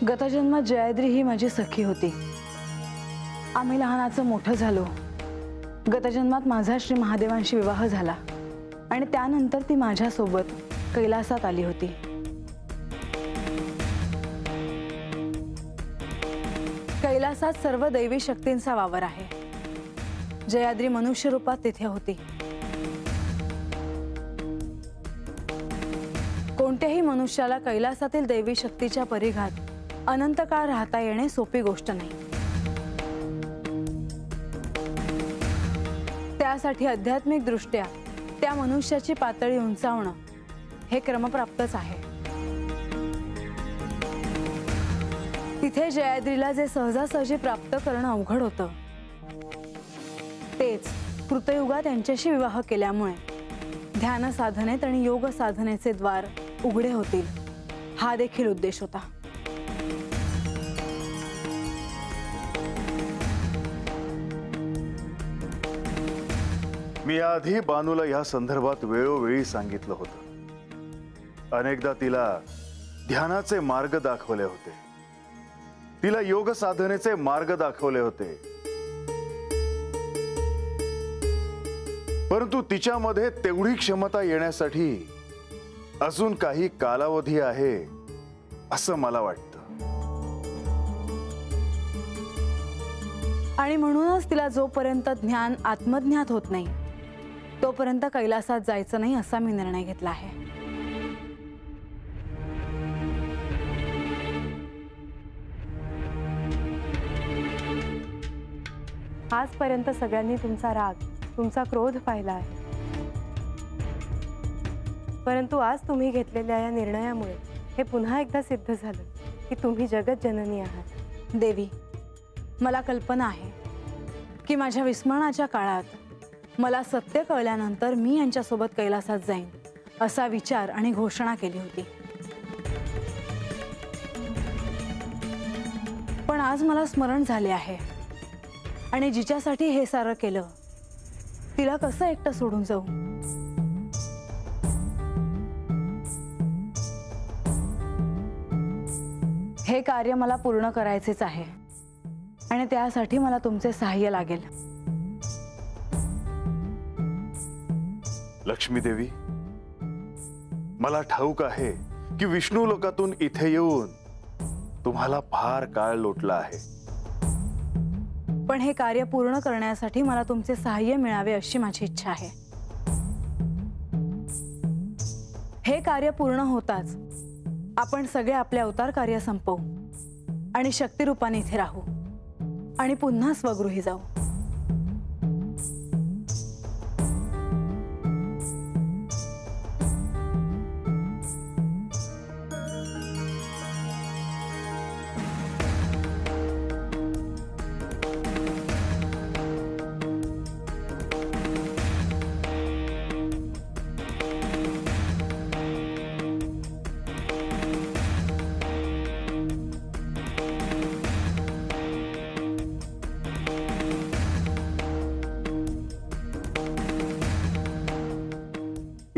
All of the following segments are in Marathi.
गतजन्मात जयाद्री ही माझी सखी होती। आम्ही लहानाचं मोठं झालो। गतजन्मात माझा श्री महादेवांशी विवाह झाला आणि त्यानंतर ती माझ्यासोबत कैलासात आली होती। कैलासात सर्व दैवी शक्तींचा वावर आहे। जयाद्री मनुष्य रूपात तिथे होती। कोणत्याही मनुष्याला कैलासातील दैवी शक्तीच्या परिघात अनंत काळ राहता येणे सोपी गोष्ट नाही। त्यासाठी आध्यात्मिक दृष्ट्या त्या मनुष्याची पातळी उंचावणं हे क्रमप्राप्तच आहे। तिथे जयाद्रीला जे सहजासहजी प्राप्त करणं अवघड होतं तेच कृतयुगात त्यांच्याशी विवाह केल्यामुळे ध्यान साधनेत आणि योग साधनेचे द्वार उघडे होतील, हा देखील उद्देश होता। मी आधी बानूला या संदर्भात वेळोवेळी सांगितलं होतं। अनेकदा तिला ध्यानाचे मार्ग दाखवले होते, तिला योग साधनेचे मार्ग दाखवले होते, परंतु तिच्यामध्ये तेवढी क्षमता येण्यासाठी अजून काही कालावधी आहे असं मला वाटतं। आणि म्हणूनच तिला जोपर्यंत ज्ञान आत्मज्ञात होत नाही तोपर्यंत कैलासात जायचं नाही असा मी निर्णय घेतला आहे। आजपर्यंत सगळ्यांनी तुमचा राग, तुमचा क्रोध पाहिला आहे, परंतु आज तुम्ही घेतलेल्या या निर्णयामुळे हे पुन्हा एकदा सिद्ध झालं की तुम्ही जगत जननी आहात। देवी, मला कल्पना आहे की माझ्या विस्मरणाच्या काळात मला सत्य कळल्यानंतर मी यांच्यासोबत कैलासात जाईन असा विचार आणि घोषणा केली होती। पण आज मला स्मरण झाले आहे आणि जिच्यासाठी हे सारं केलं तिला कसं एकटं सोडून जाऊ? हे कार्य मला पूर्ण करायचेच आहे आणि त्यासाठी मला तुमचे सहाय्य लागेल। लक्ष्मी देवी, मला ठाऊक आहे की विष्णू लोकातून इथे येऊन तुम्हाला फार काळ लोटला आहे, पण हे कार्य पूर्ण करण्यासाठी मला तुमचे सहाय्य मिळावे अशी माझी इच्छा आहे। हे कार्य पूर्ण होताच आपण सगळे आपले अवतार कार्य संपवू आणि शक्तिरूपाने इथे राहू आणि पुन्हा स्वगृही जाऊ।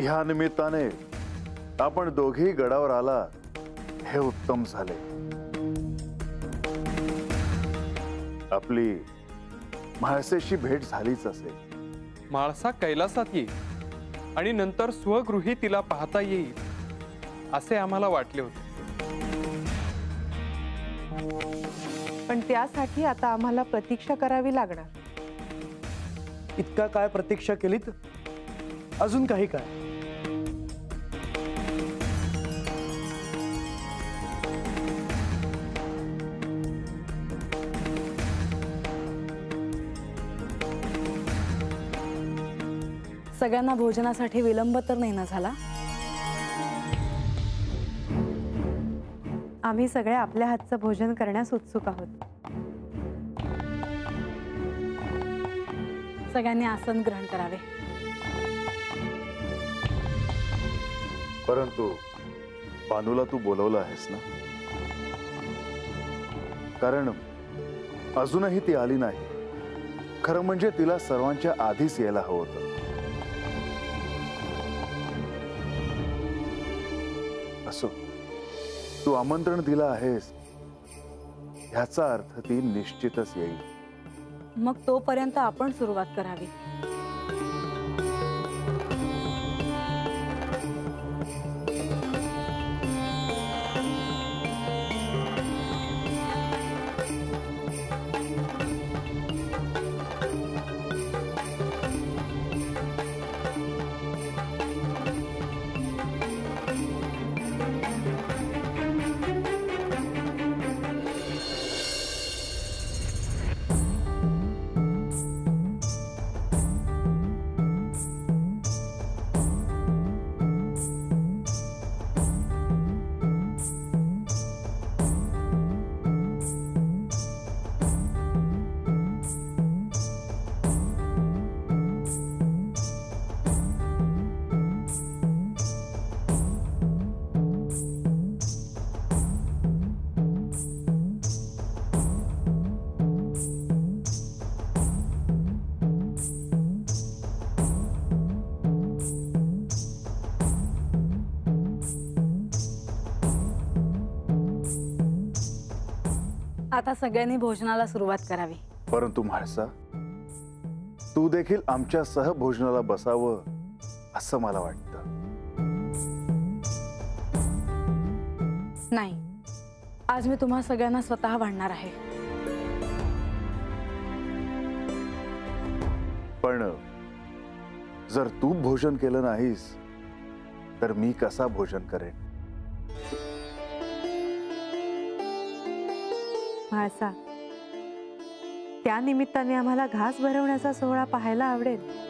ह्या निमित्ताने आपण दोघेही गडावर आला हे उत्तम झाले। आपली म्हाळसेशी भेट झालीच असेल। म्हाळसा कैलासात येईल आणि नंतर स्वगृही तिला पाहता येईल असे आम्हाला वाटले होते, पण त्यासाठी आता आम्हाला प्रतीक्षा करावी लागणार। इतका काय प्रतीक्षा केलीत? अजून काही काय? सगळ्यांना भोजनासाठी विलंब तर नाही ना झाला? आम्ही सगळे आपल्या हातचं भोजन करण्यास उत्सुक आहोत। सगळ्यांनी आसन ग्रहण करावे। परंतु बानूला तू बोलवलं आहेस ना? कारण अजूनही ती आली नाही। खरं म्हणजे तिला सर्वांच्या आधीच यायला हवं होतं। असो, तू आमंत्रण दिलं आहेस ह्याचा अर्थ ती निश्चितच येईल. मग तोपर्यंत आपण सुरुवात करावी. आता सगळ्यांनी भोजनाला सुरुवात करावी. परंतु म्हाळसा, तू देखील आमच्या सहभोजनाला बसावं असं मला वाटतं. नाही, आज मी तुम्हा सगळ्यांना स्वतः वाढणार आहे. पण जर तू भोजन केलं नाहीस तर मी कसा भोजन करेन? म्हाळसा, त्या निमित्ताने आम्हाला घास भरवण्याचा सोहळा पाहायला आवडेल.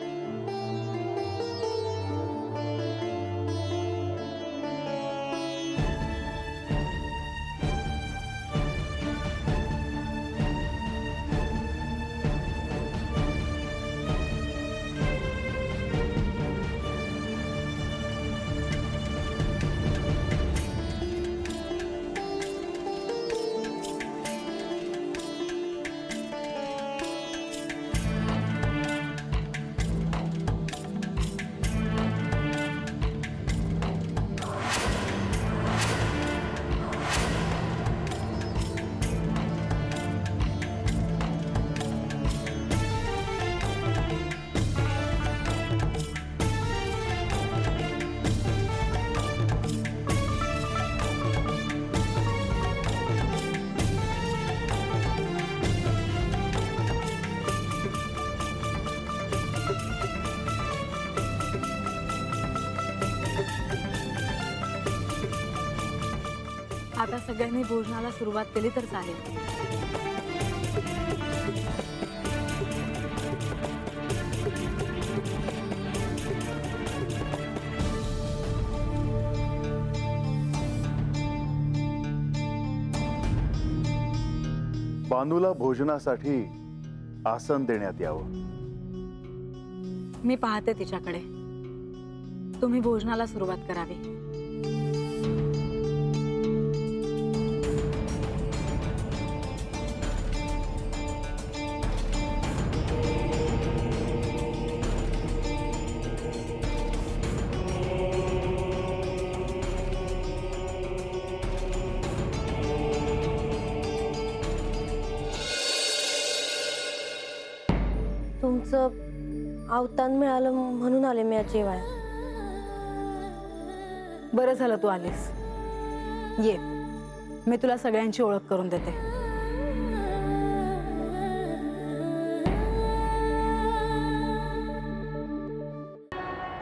आता सगळ्यांनी भोजनाला सुरुवात केली तर चालेल. बानूला भोजनासाठी आसन देण्यात यावं. मी पाहते तिच्याकडे. तुम्ही भोजनाला सुरुवात करावी. तुमचं अवतान मिळालं म्हणून आले मी आज जेवायला. बरं झालं तू आलीस. ये, मी तुला सगळ्यांची ओळख करून देते.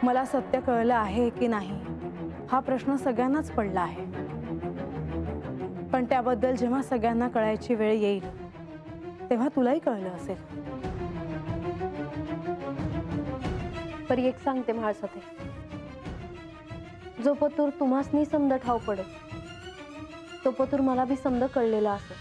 मला सत्य कळलं आहे की नाही हा प्रश्न सगळ्यांनाच पडला आहे. पण त्याबद्दल जेव्हा सगळ्यांना कळायची वेळ येईल तेव्हा तुलाही कळलं असेल. पर एक सांगते म्हाळसाते, जो पतूर तुम्हासनी समज ठाव पडेल तो पतूर मला बी समज कळलेला असेल.